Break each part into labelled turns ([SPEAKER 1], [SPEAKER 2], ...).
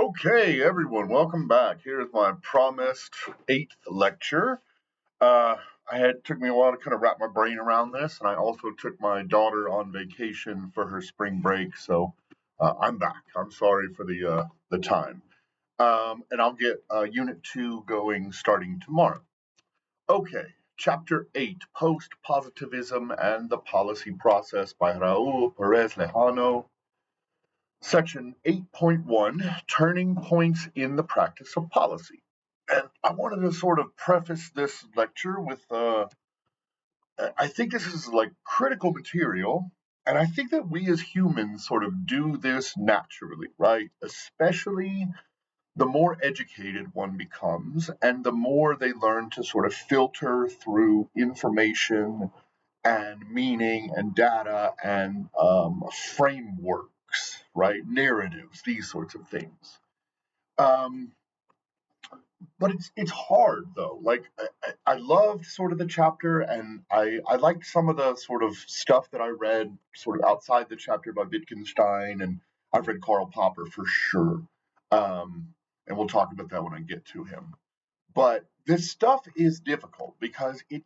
[SPEAKER 1] Okay, everyone, welcome back. Here's my promised 8th lecture. Took me a while to kind of wrap my brain around this, and I also took my daughter on vacation for her spring break, so I'm back. I'm sorry for the time, and I'll get Unit 2 going starting tomorrow. Okay, Chapter 8: Post-Positivism and the Policy Process by Raul Perez Lejano. Section 8.1: Turning Points in the Practice of Policy. And I wanted to sort of preface this lecture with I think this is like critical material, and I think that we as humans sort of do this naturally, right? Especially the more educated one becomes, and the more they learn to sort of filter through information and meaning and data and frameworks, right? Narratives, these sorts of things. Um, but it's hard though. Like I loved sort of the chapter, and I liked some of the sort of stuff that I read sort of outside the chapter by Wittgenstein, and I've read Karl Popper for sure. And we'll talk about that when I get to him. But this stuff is difficult because it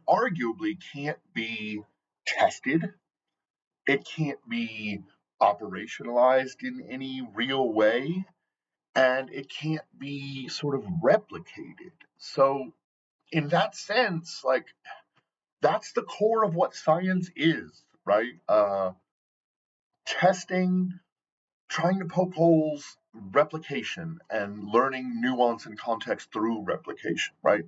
[SPEAKER 1] arguably can't be tested. It can't be operationalized in any real way, and it can't be sort of replicated. So, in that sense, like that's the core of what science is, right? Testing, trying to poke holes, replication, and learning nuance and context through replication, right?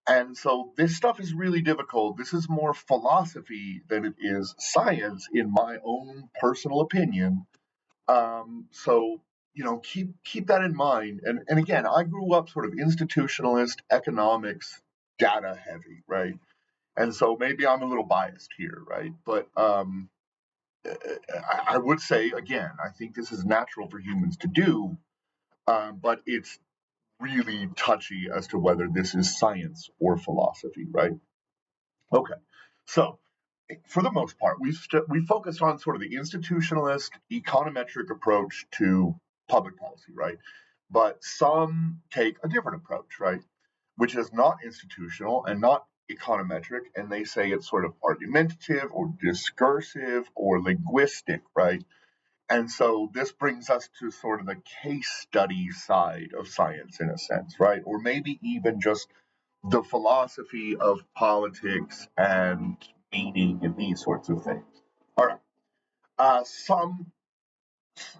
[SPEAKER 1] And so this stuff is really difficult. This is more philosophy than it is science, in my own personal opinion. So keep that in mind. And again, I grew up sort of institutionalist economics, data heavy, right? And so maybe I'm a little biased here, right? But I would say again, I think this is natural for humans to do, but it's really touchy as to whether this is science or philosophy, right? Okay, so for the most part, we focused on sort of the institutionalist econometric approach to public policy, right? But some take a different approach, right? Which is not institutional and not econometric, and they say it's sort of argumentative or discursive or linguistic, right? And so this brings us to sort of the case study side of science in a sense, right? Or maybe even just the philosophy of politics and meaning and these sorts of things. All right. Some,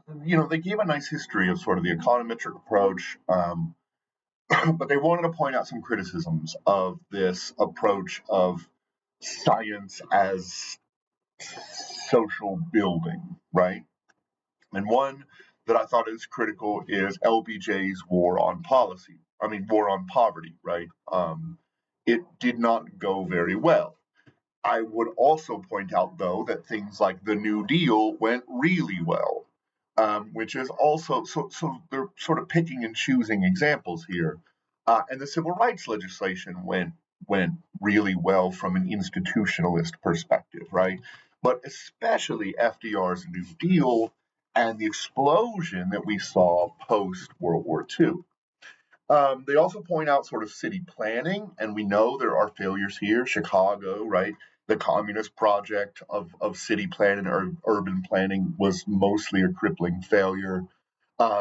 [SPEAKER 1] they gave a nice history of sort of the econometric approach, but they wanted to point out some criticisms of this approach of science as social building, right? And one that I thought is critical is LBJ's war on policy. I mean, war on poverty, right? It did not go very well. I would also point out, though, that things like the New Deal went really well, which is also so they're sort of picking and choosing examples here. And the civil rights legislation went really well from an institutionalist perspective, right? But especially FDR's New Deal and the explosion that we saw post World War II. They also point out sort of city planning, and we know there are failures here. Chicago, right? The communist project of city planning or urban planning was mostly a crippling failure.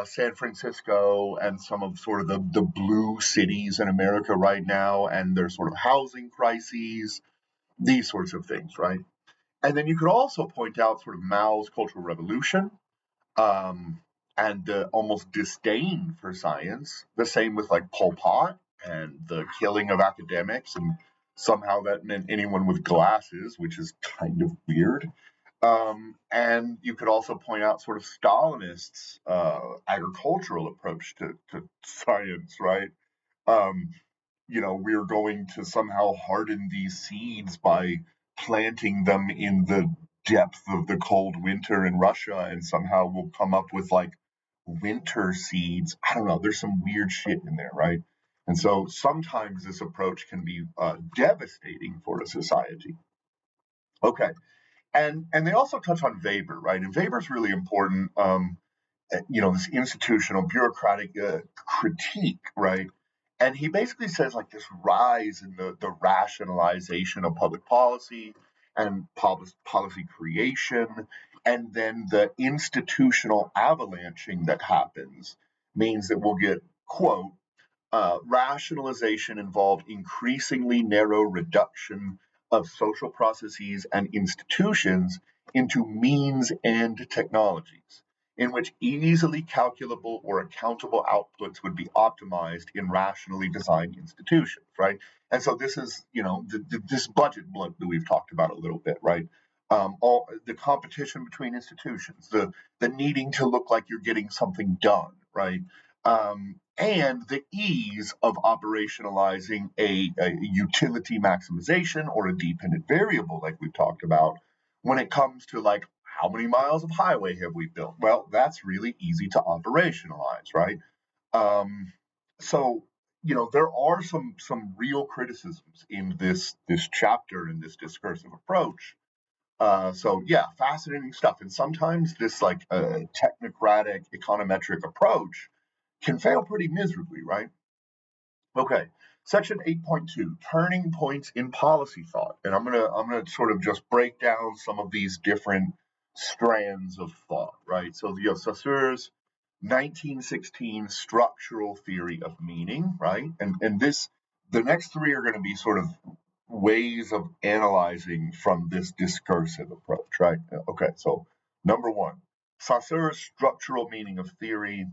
[SPEAKER 1] San Francisco and some of sort of the blue cities in America right now and their sort of housing crises, these sorts of things, right? And then you could also point out sort of Mao's Cultural Revolution, um, and the almost disdain for science. The same with like Pol Pot and the killing of academics, and somehow that meant anyone with glasses, which is kind of weird. And you could also point out sort of Stalinists' agricultural approach to science, right? Um, we're going to somehow harden these seeds by planting them in the depth of the cold winter in Russia, and somehow we'll come up with like winter seeds. I don't know. There's some weird shit in there, right? And so sometimes this approach can be devastating for a society. Okay, and they also touch on Weber, right? And Weber's really important. this institutional bureaucratic critique, right? And he basically says like this rise in the rationalization of public policy and policy creation, and then the institutional avalanching that happens means that we'll get, quote, rationalization involved increasingly narrow reduction of social processes and institutions into means and technologies, in which easily calculable or accountable outputs would be optimized in rationally designed institutions, right? And so this is, this budget bloat that we've talked about a little bit, right? All the competition between institutions, the needing to look like you're getting something done, right? And the ease of operationalizing a utility maximization or a dependent variable, like we've talked about, when it comes to like how many miles of highway have we built? Well, that's really easy to operationalize, right? Um, so there are some real criticisms in this chapter in this discursive approach. So yeah, fascinating stuff. And sometimes this like technocratic econometric approach can fail pretty miserably, right? Okay. Section 8.2, turning points in policy thought. And I'm gonna sort of just break down some of these different strands of thought, right? So you have Saussure's 1916 structural theory of meaning, right? And the next three are going to be sort of ways of analyzing from this discursive approach, right? Okay, so number one, Saussure's structural meaning of theory.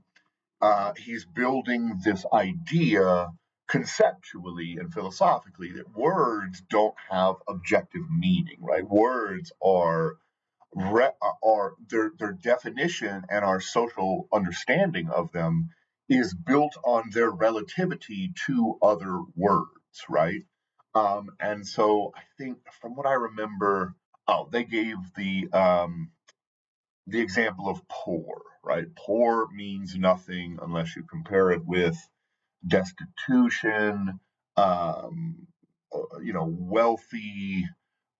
[SPEAKER 1] He's building this idea conceptually and philosophically that words don't have objective meaning, right? Words are their definition and our social understanding of them is built on their relativity to other words, right? And so I think from what I remember, they gave the example of poor, right? Poor means nothing unless you compare it with destitution, wealthy,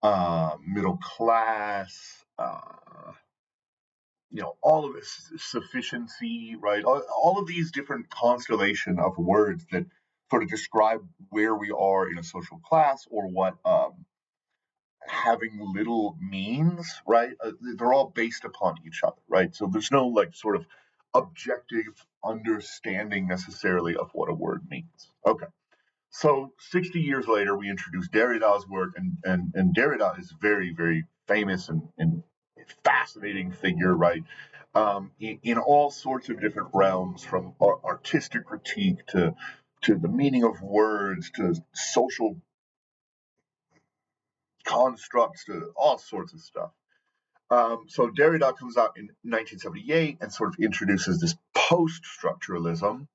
[SPEAKER 1] middle class, all of this sufficiency, right? All of these different constellation of words that sort of describe where we are in a social class or what having little means, right? They're all based upon each other, right? So there's no like sort of objective understanding necessarily of what a word means. Okay. So 60 years later, we introduce Derrida's work, and Derrida is very, very famous and fascinating figure, right? In all sorts of different realms, from artistic critique to the meaning of words to social constructs to all sorts of stuff. So Derrida comes out in 1978 and sort of introduces this post-structuralism.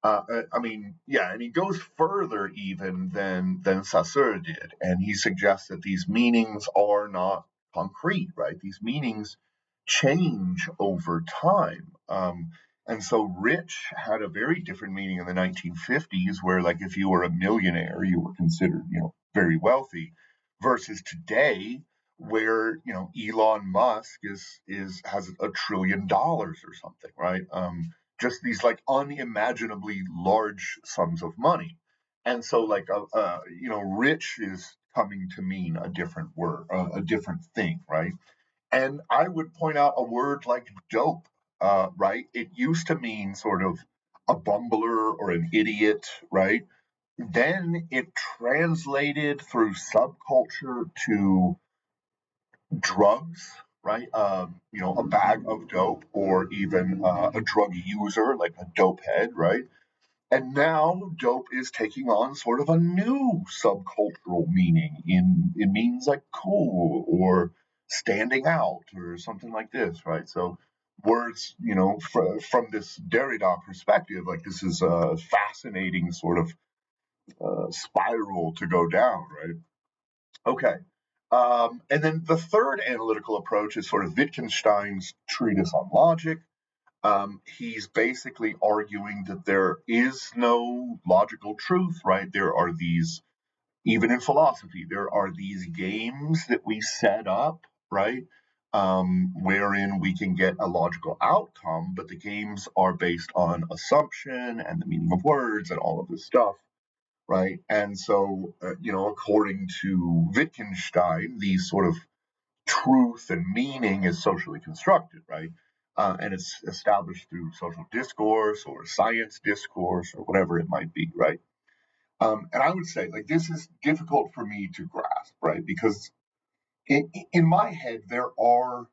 [SPEAKER 1] And he goes further even than Saussure did, and he suggests that these meanings are not concrete, right? These meanings change over time. And so rich had a very different meaning in the 1950s, where like if you were a millionaire, you were considered, very wealthy, versus today, where Elon Musk is has $1 trillion or something, right? Just these like unimaginably large sums of money. And so like rich is coming to mean a different word, a different thing, right? And I would point out a word like dope, right? It used to mean sort of a bumbler or an idiot, right? Then it translated through subculture to drugs, right? A bag of dope, or even a drug user, like a dope head, right? And now dope is taking on sort of a new subcultural meaning. It means like cool or standing out or something like this, right? So words, from this Derrida perspective, like this is a fascinating sort of spiral to go down, right? Okay. And then the third analytical approach is sort of Wittgenstein's treatise on logic. He's basically arguing that there is no logical truth, right? There are these, even in philosophy, there are these games that we set up, right? wherein we can get a logical outcome, but the games are based on assumption and the meaning of words and all of this stuff, right? And so, according to Wittgenstein, these sort of truth and meaning is socially constructed, right? And it's established through social discourse or science discourse or whatever it might be, right? And I would say, like, this is difficult for me to grasp, right? Because in my head, there are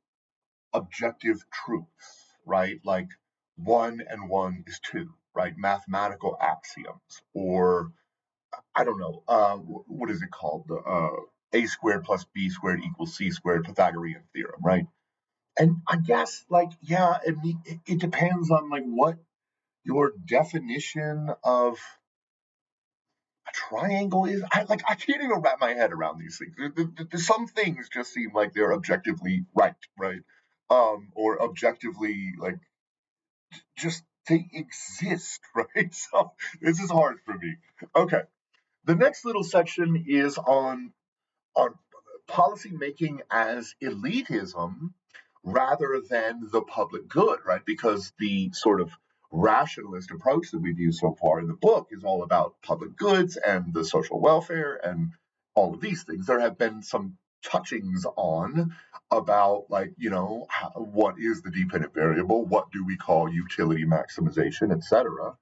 [SPEAKER 1] objective truths, right? Like one and one is two, right? Mathematical axioms, or I don't know, what is it called? A squared plus B squared equals C squared, Pythagorean theorem, right? And I guess, like, yeah, it depends on like what your definition of a triangle is. I can't even wrap my head around these things. Some things just seem like they're objectively right? Or objectively like just they exist, right? So this is hard for me. Okay, the next little section is on policy making as elitism rather than the public good, right? Because the sort of rationalist approach that we've used so far in the book is all about public goods and the social welfare and all of these things. There have been some touchings on about, like, what is the dependent variable, what do we call utility maximization, etc.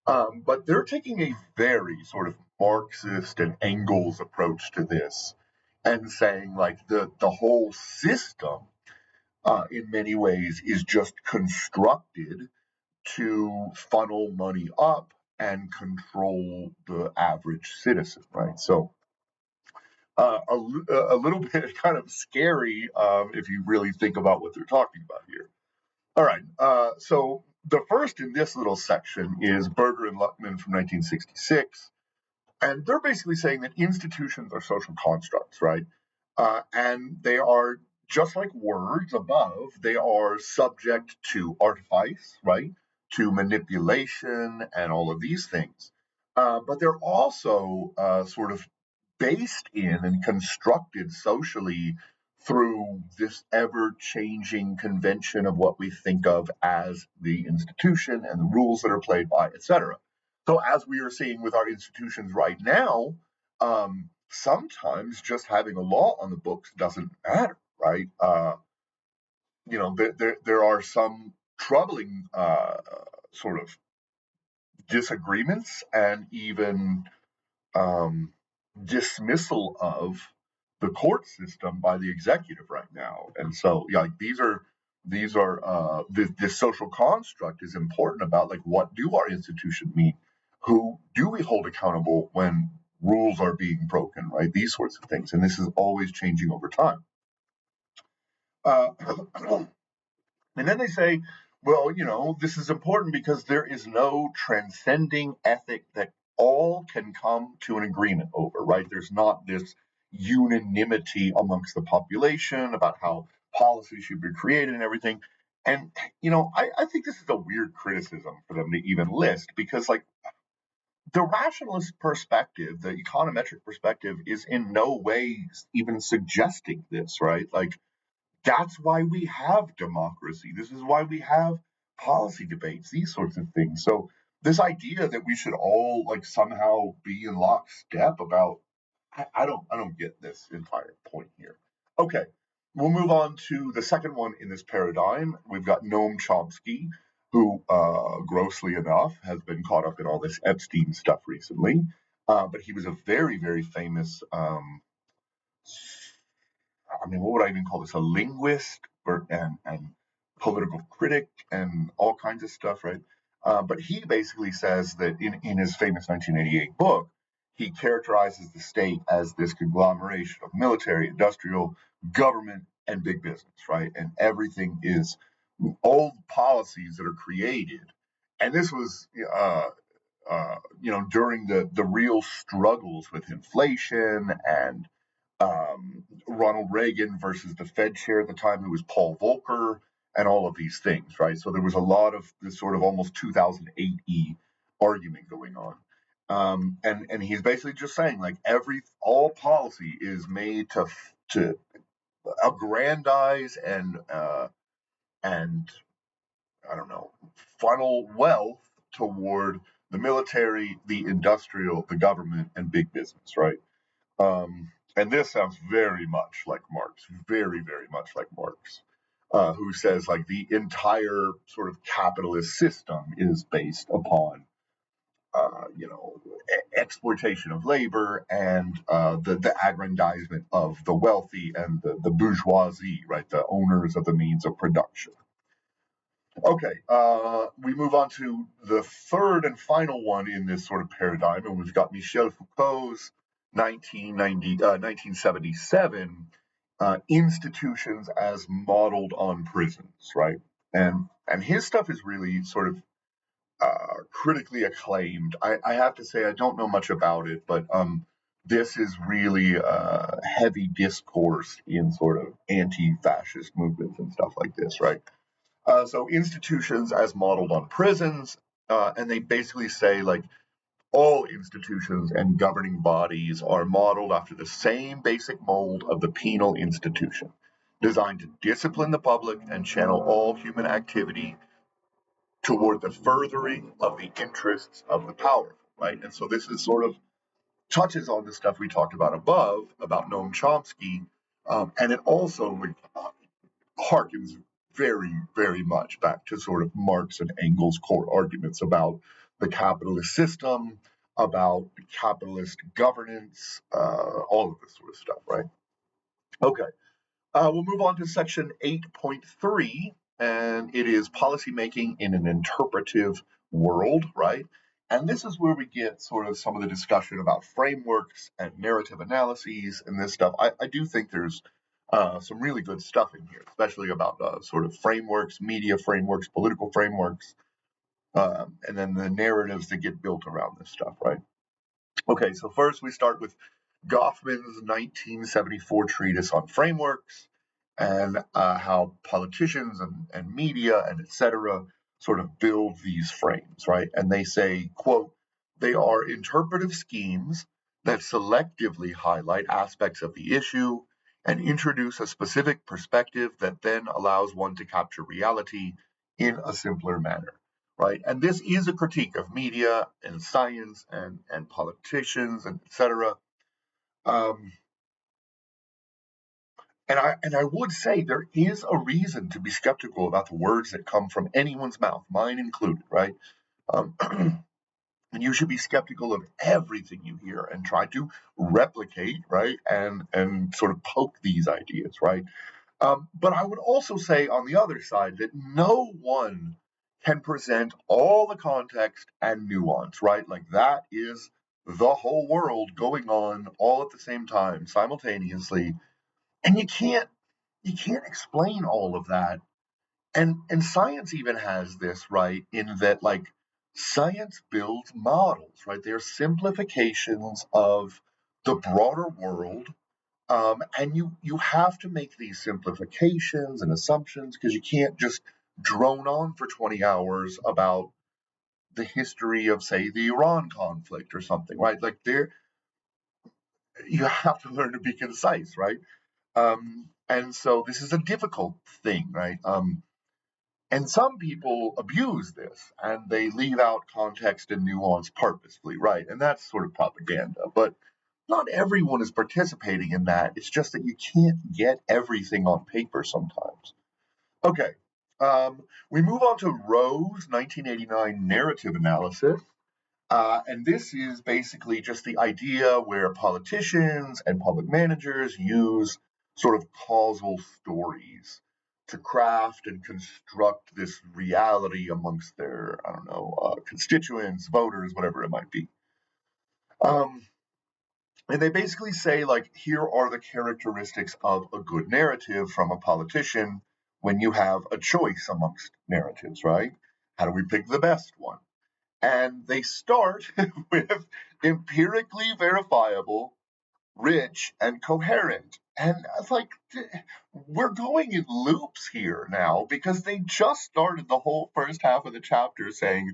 [SPEAKER 1] But they're taking a very sort of Marxist and Engels approach to this and saying, like, the whole system in many ways is just constructed to funnel money up and control the average citizen, right? So a little bit kind of scary if you really think about what they're talking about here. All right, so the first in this little section is Berger and Luckman from 1966. And they're basically saying that institutions are social constructs, right? And they are just like words above, they are subject to artifice, right? To manipulation and all of these things. But they're also sort of based in and constructed socially through this ever changing convention of what we think of as the institution and the rules that are played by, etc. So, as we are seeing with our institutions right now, sometimes just having a law on the books doesn't matter, right? There are some troubling sort of disagreements and even um, dismissal of the court system by the executive right now. And so, yeah, like this social construct is important about, like, what do our institutions mean? Who do we hold accountable when rules are being broken, right? These sorts of things. And this is always changing over time. Uh, And then they say, well, this is important because there is no transcending ethic that all can come to an agreement over, right? There's not this unanimity amongst the population about how policy should be created and everything. And, I think this is a weird criticism for them to even list because, like, the rationalist perspective, the econometric perspective, is in no way even suggesting this, right? Like, that's why we have democracy. This is why we have policy debates, these sorts of things. So this idea that we should all, like, somehow be in lockstep about, I don't get this entire point here. Okay, we'll move on to the second one in this paradigm. We've got Noam Chomsky, who, grossly enough, has been caught up in all this Epstein stuff recently. But he was a very, very famous what would I even call this? A linguist and political critic and all kinds of stuff, right? But he basically says that in his famous 1988 book, he characterizes the state as this conglomeration of military, industrial, government, and big business, right? And everything is all policies that are created. And this was, during the real struggles with inflation and Ronald Reagan versus the Fed chair at the time, who was Paul Volcker, and all of these things, right? So there was a lot of this sort of almost 2008 argument going on. And he's basically just saying, like, all policy is made to aggrandize and I don't know, funnel wealth toward the military, the industrial, the government, and big business, right? And this sounds very much like Marx, very, very much like Marx, who says like the entire sort of capitalist system is based upon, you know, exploitation of labor and the aggrandizement of the wealthy and the bourgeoisie, right, the owners of the means of production. Okay, we move on to the third and final one in this sort of paradigm, and we've got Michel Foucault's 1977 institutions as modeled on prisons, right? And his stuff is really sort of critically acclaimed. I have to say I don't know much about it, but this is really heavy discourse in sort of anti-fascist movements and stuff like this, right? So institutions as modeled on prisons, and they basically say like all institutions and governing bodies are modeled after the same basic mold of the penal institution, designed to discipline the public and channel all human activity toward the furthering of the interests of the powerful, right? And so this is sort of touches on the stuff we talked about above about Noam Chomsky, and it also harkens very, very much back to sort of Marx and Engels' core arguments about the capitalist system, about capitalist governance, all of this sort of stuff, right? Okay, we'll move on to section 8.3, and it is policymaking in an interpretive world, right? And this is where we get sort of some of the discussion about frameworks and narrative analyses and this stuff. I do think there's some really good stuff in here, especially about sort of frameworks, media frameworks, political frameworks, and then the narratives that get built around this stuff, right? Okay, so first we start with Goffman's 1974 treatise on frameworks and how politicians and media and etc. sort of build these frames, right? And they say, quote, they are interpretive schemes that selectively highlight aspects of the issue and introduce a specific perspective that then allows one to capture reality in a simpler manner, right? And this is a critique of media and science and politicians and etc. Um, and I would say there is a reason to be skeptical about the words that come from anyone's mouth, mine included, right? Um, and you should be skeptical of everything you hear and try to replicate, right? And sort of poke these ideas, right? But I would also say on the other side that no one can present all the context and nuance, right? Like that is the whole world going on all at the same time, simultaneously, and you can't explain all of that. And science even has this, right, in that like science builds models, right? They're simplifications of the broader world, and you have to make these simplifications and assumptions because you can't just drone on for 20 hours about the history of, say, the Iran conflict or something, right? Like there, you have to learn to be concise, right? And so this is a difficult thing, right? And some people abuse this and they leave out context and nuance purposefully, right? And that's sort of propaganda. But not everyone is participating in that. It's just that you can't get everything on paper sometimes. Okay. We move on to Rowe's 1989 narrative analysis. And this is basically just the idea where politicians and public managers use sort of causal stories to craft and construct this reality amongst their, I don't know, constituents, voters, whatever it might be. Um, and they basically say, like, here are the characteristics of a good narrative from a politician when you have a choice amongst narratives, right? How do we pick the best one? And they start with empirically verifiable, rich, and coherent. And it's like, we're going in loops here now because they just started the whole first half of the chapter saying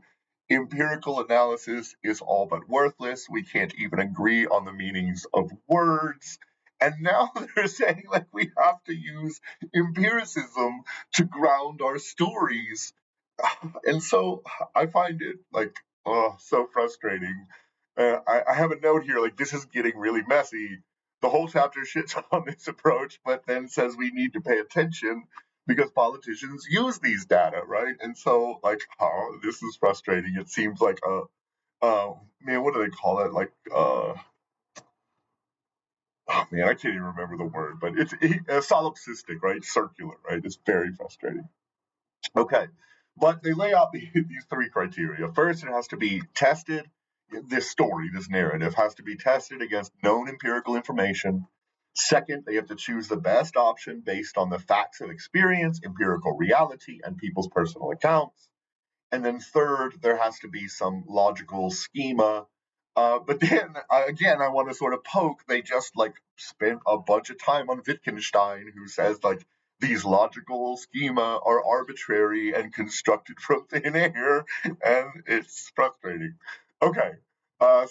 [SPEAKER 1] empirical analysis is all but worthless. We can't even agree on the meanings of words. And now they're saying like we have to use empiricism to ground our stories. And so I find it like, oh, so frustrating. I have a note here like this is getting really messy. The whole chapter shits on this approach, but then says we need to pay attention because politicians use these data, right? And so, like, oh, this is frustrating. It seems like man, what do they call it? Like, oh man, I can't even remember the word, but it's solipsistic, right? Circular, right? It's very frustrating. Okay, but they lay out these three criteria. First, it has to be tested. This story, this narrative, has to be tested against known empirical information. Second, they have to choose the best option based on the facts of experience, empirical reality, and people's personal accounts. And then third, there has to be some logical schema. But then again, I want to sort of poke. They just like spent a bunch of time on Wittgenstein, who says like these logical schema are arbitrary and constructed from thin air, and it's frustrating. Okay,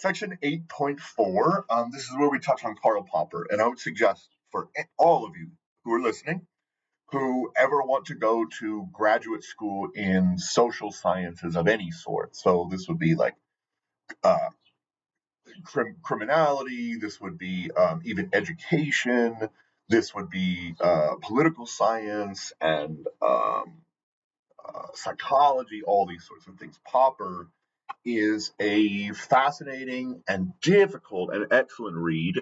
[SPEAKER 1] section 8.4. This is where we touch on Karl Popper, and I would suggest for all of you who are listening who ever want to go to graduate school in social sciences of any sort. So this would be like uh, criminality, this would be even education, this would be political science and psychology, all these sorts of things. Popper is a fascinating and difficult and excellent read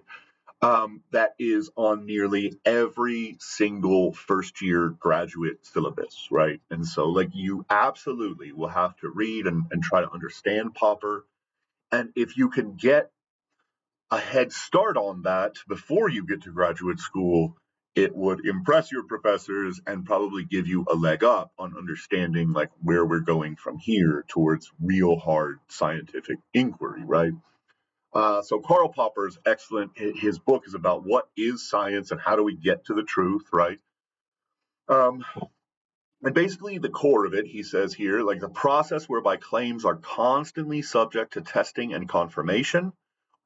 [SPEAKER 1] that is on nearly every single first year graduate syllabus, right? And so, like, you absolutely will have to read and try to understand Popper. And if you can get a head start on that before you get to graduate school, it would impress your professors and probably give you a leg up on understanding like where we're going from here towards real hard scientific inquiry, right? So Karl Popper is excellent. His book is about what is science and how do we get to the truth, right? Um, and basically, the core of it, he says here, like the process whereby claims are constantly subject to testing and confirmation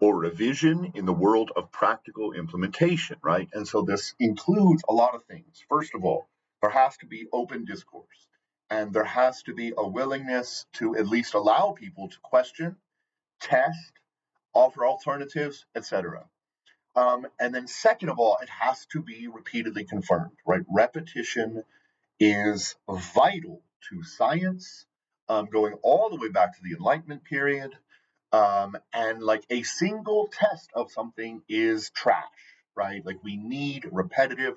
[SPEAKER 1] or revision in the world of practical implementation, right? And so this includes a lot of things. First of all, there has to be open discourse, and there has to be a willingness to at least allow people to question, test, offer alternatives, etc. And then, second of all, it has to be repeatedly confirmed, right? Repetition is vital to science, going all the way back to the Enlightenment period. And like a single test of something is trash, right? Like we need repetitive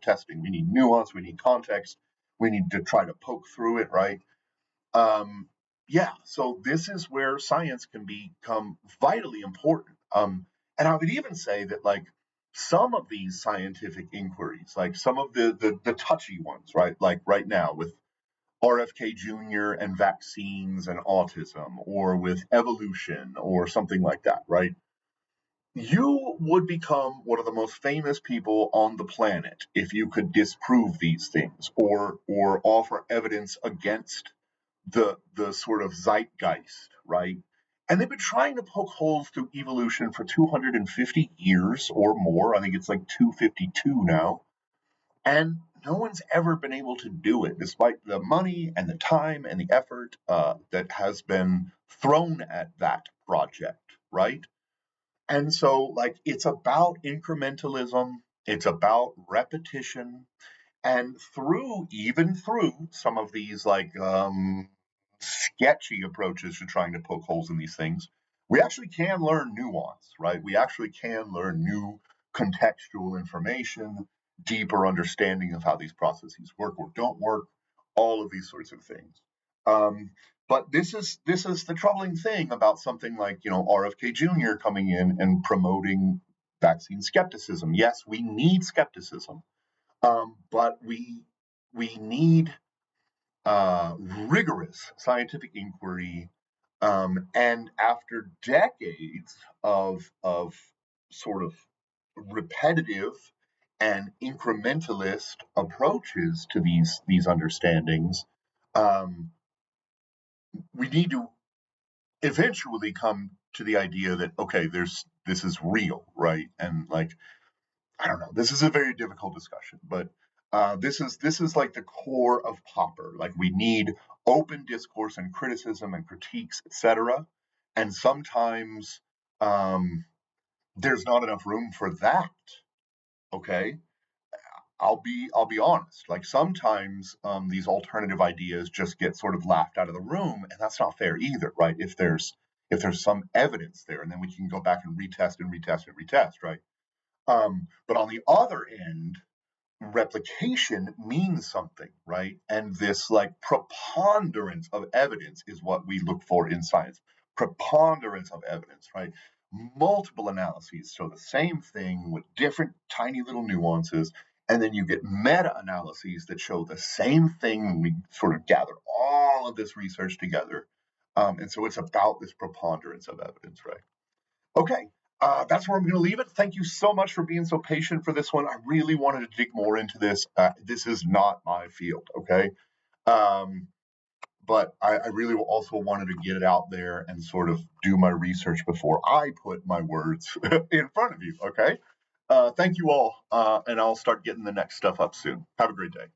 [SPEAKER 1] testing. We need nuance, we need context, we need to try to poke through it, right? Um, yeah, so this is where science can become vitally important. And I would even say that like some of these scientific inquiries, like some of the touchy ones, right? Like right now with RFK Jr. and vaccines and autism, or with evolution or something like that, right? You would become one of the most famous people on the planet if you could disprove these things or offer evidence against the sort of zeitgeist, right? And they've been trying to poke holes through evolution for 250 years or more. I think it's like 252 now. And no one's ever been able to do it, despite the money and the time and the effort that has been thrown at that project, right? And so, like, it's about incrementalism, it's about repetition, and even through some of these like sketchy approaches to trying to poke holes in these things, we actually can learn nuance, right? We actually can learn new contextual information, deeper understanding of how these processes work or don't work, all of these sorts of things. Um, but this is the troubling thing about something like RFK Jr. coming in and promoting vaccine skepticism. Yes, we need skepticism, but we need rigorous scientific inquiry, and after decades of sort of repetitive and incrementalist approaches to these understandings, um, we need to eventually come to the idea that okay, this is real, right? And like, I don't know, this is a very difficult discussion, but this is like the core of Popper. Like, we need open discourse and criticism and critiques, etc. And sometimes there's not enough room for that. Okay, I'll be honest. Like, sometimes these alternative ideas just get sort of laughed out of the room, and that's not fair either, right? If there's some evidence there, and then we can go back and retest and retest and retest, right? But on the other end, replication means something, right? And this like preponderance of evidence is what we look for in science. Preponderance of evidence, right? Multiple analyses show the same thing with different tiny little nuances. And then you get meta analyses that show the same thing. We sort of gather all of this research together. And so it's about this preponderance of evidence, right? Okay, that's where I'm going to leave it. Thank you so much for being so patient for this one. I really wanted to dig more into this. This is not my field, okay? Um, but I really also wanted to get it out there and sort of do my research before I put my words in front of you, okay? Thank you all, and I'll start getting the next stuff up soon. Have a great day.